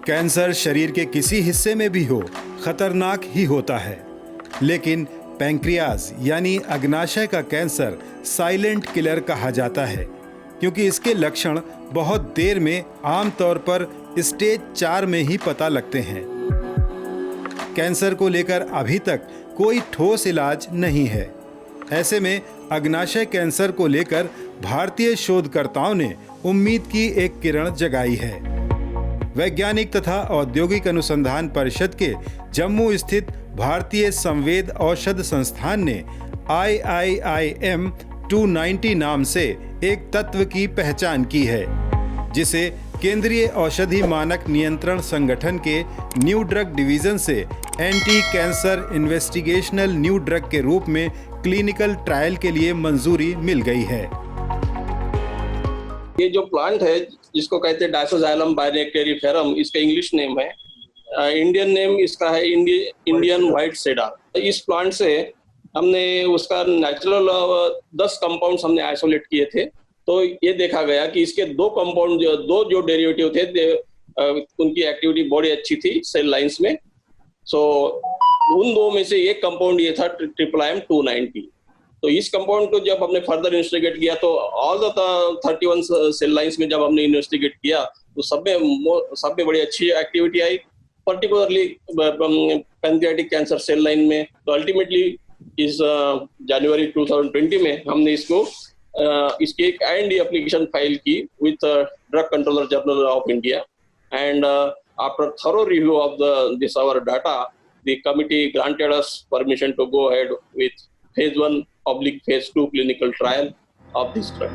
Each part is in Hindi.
कैंसर शरीर के किसी हिस्से में भी हो, खतरनाक ही होता है। लेकिन पैंक्रियाज यानी अग्नाशय का कैंसर साइलेंट किलर कहा जाता है, क्योंकि इसके लक्षण बहुत देर में, आमतौर पर स्टेज 4 में ही पता लगते हैं। कैंसर को लेकर अभी तक कोई ठोस इलाज नहीं है। ऐसे में अग्नाशय कैंसर को लेकर भारतीय शोधकर्ताओं ने उम्मीद की एक किरण जगाई है। वैज्ञानिक तथा औद्योगिक अनुसंधान परिषद के जम्मू स्थित भारतीय संवेद औषध संस्थान ने IIIM 290 नाम से एक तत्व की पहचान की है, जिसे केंद्रीय औषधि मानक नियंत्रण संगठन के न्यू ड्रग डिवीजन से anti cancer investigational new drug के रूप में क्लिनिकल ट्रायल के लिए मंजूरी मिल गई है। ये जो प्लांट है जिसको कहते हैं डायसोजाइलम बायनेक्टेरिफेरम, इसका इंग्लिश नेम है, इंडियन नेम इसका है इंडियन व्हाइट सेडार। इस प्लांट से हमने उसका नेचुरल 10 कंपाउंड्स हमने आइसोलेट किए थे। तो ये देखा गया कि इसके दो जो डेरिवेटिव थे उनकी एक्टिविटी बड़ी अच्छी थी सेल लाइंस में। सो उन दो में से एक कंपाउंड ये था ट्रिप्लाइम 290। तो इस कंपाउंड को जब हमने फर्दर इन्वेस्टिगेट किया तो ऑल द 31 सेल लाइंस में जब हमने इन्वेस्टिगेट किया तो सब में बड़ी अच्छी एक्टिविटी आई, particularly pancreatic cancer cell line में। तो अल्टीमेटली इस जनवरी 2020 में हमने इसकी एक IND एप्लीकेशन फाइल की with drug controller general of India. And after thorough review of this our data, the committee granted us permission to go ahead with phase 1/phase 2 clinical trial of this drug.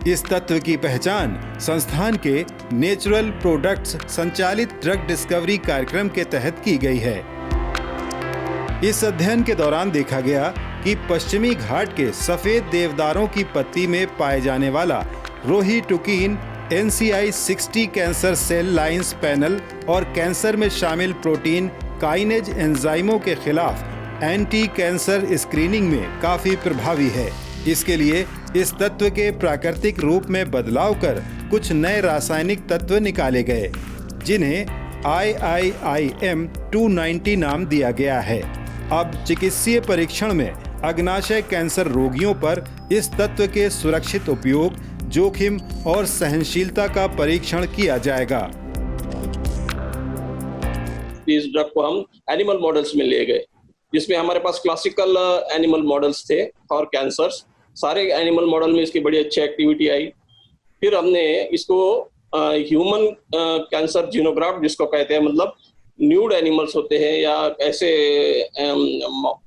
इस तत्व की पहचान संस्थान के नेचुरल प्रोडक्ट्स संचालित ड्रग डिस्कवरी कार्यक्रम के तहत की गई है। इस अध्ययन के दौरान देखा गया कि पश्चिमी घाट के सफेद देवदारों की पत्ती में पाए जाने वाला rohitukine NCI 60 cancer cell lines panel और कैंसर में शामिल प्रोटीन काइनेज एंजाइमों के खिलाफ एंटी कैंसर स्क्रीनिंग में काफी प्रभावी है। इसके लिए इस तत्व के प्राकृतिक रूप में बदलाव कर कुछ नए रासायनिक तत्व निकाले गए, जिन्हें IIIM 290 नाम दिया गया है। अब चिकित्सीय परीक्षण में अग्नाशय कैंसर रोगियों पर इस तत्व के सुरक्षित उपयोग, जोखिम और सहनशीलता का परीक्षण किया जाएगा। इस ड्रग को हम एनिमल मॉडल्स में ले गए, जिसमें हमारे पास क्लासिकल एनिमल मॉडल्स थे फॉर कैंसर्स। सारे एनिमल मॉडल में इसकी बड़ी अच्छी एक्टिविटी आई। फिर हमने इसको ह्यूमन कैंसर जीनोग्राफ्ट जिसको कहते हैं, मतलब न्यूड एनिमल्स होते हैं या ऐसे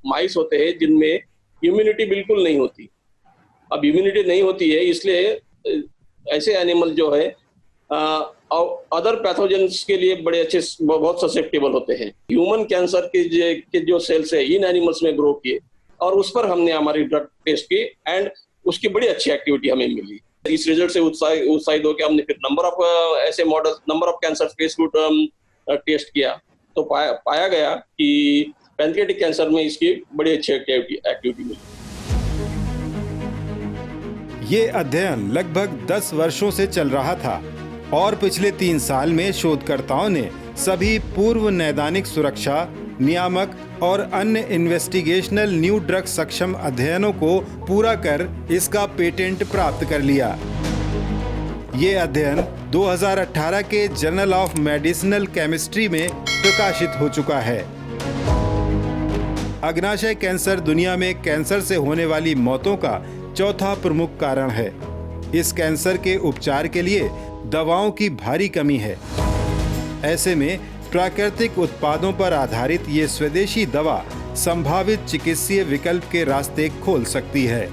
माइस होते हैं जिनमें इम्यूनिटी बिल्कुल नहीं होती। अब इम्यूनिटी नहीं होती है, इसलिए ऐसे एनिमल जो है अदर पैथोजेंस के लिए बड़े अच्छे, बहुत ससेप्टेबल होते हैं। ह्यूमन कैंसर के जो सेल्स है इन एनिमल्स में ग्रो किए और उस पर हमने हमारी ड्रग टेस्ट की एंड उसकी बड़ी अच्छी एक्टिविटी हमें मिली। इस रिजल्ट से उत्साहित होकर हमने फिर नंबर ऑफ कैंसर फेस को टेस्ट किया तो पाया गया कि पैंक्रियाटिक कैंसर में इसकी बड़ी अच्छी एक्टिविटी मिली। ये अध्ययन लगभग 10 वर्षों से चल रहा था और पिछले 3 साल में शोधकर्ताओं ने सभी पूर्व नैदानिक सुरक्षा, नियामक और अन्य इन्वेस्टिगेशनल न्यू ड्रग सक्षम अध्ययनों को पूरा कर इसका पेटेंट प्राप्त कर लिया। ये अध्ययन 2018 के जर्नल ऑफ मेडिसिनल केमिस्ट्री में प्रकाशित हो चुका है। अग्नाशय कैंसर दुनिया में कैंसर से होने वाली मौतों का चौथा प्रमुख कारण है। इस कैंसर के उपचार के लिए दवाओं की भारी कमी है। ऐसे में प्राकृतिक उत्पादों पर आधारित ये स्वदेशी दवा संभावित चिकित्सीय विकल्प के रास्ते खोल सकती है।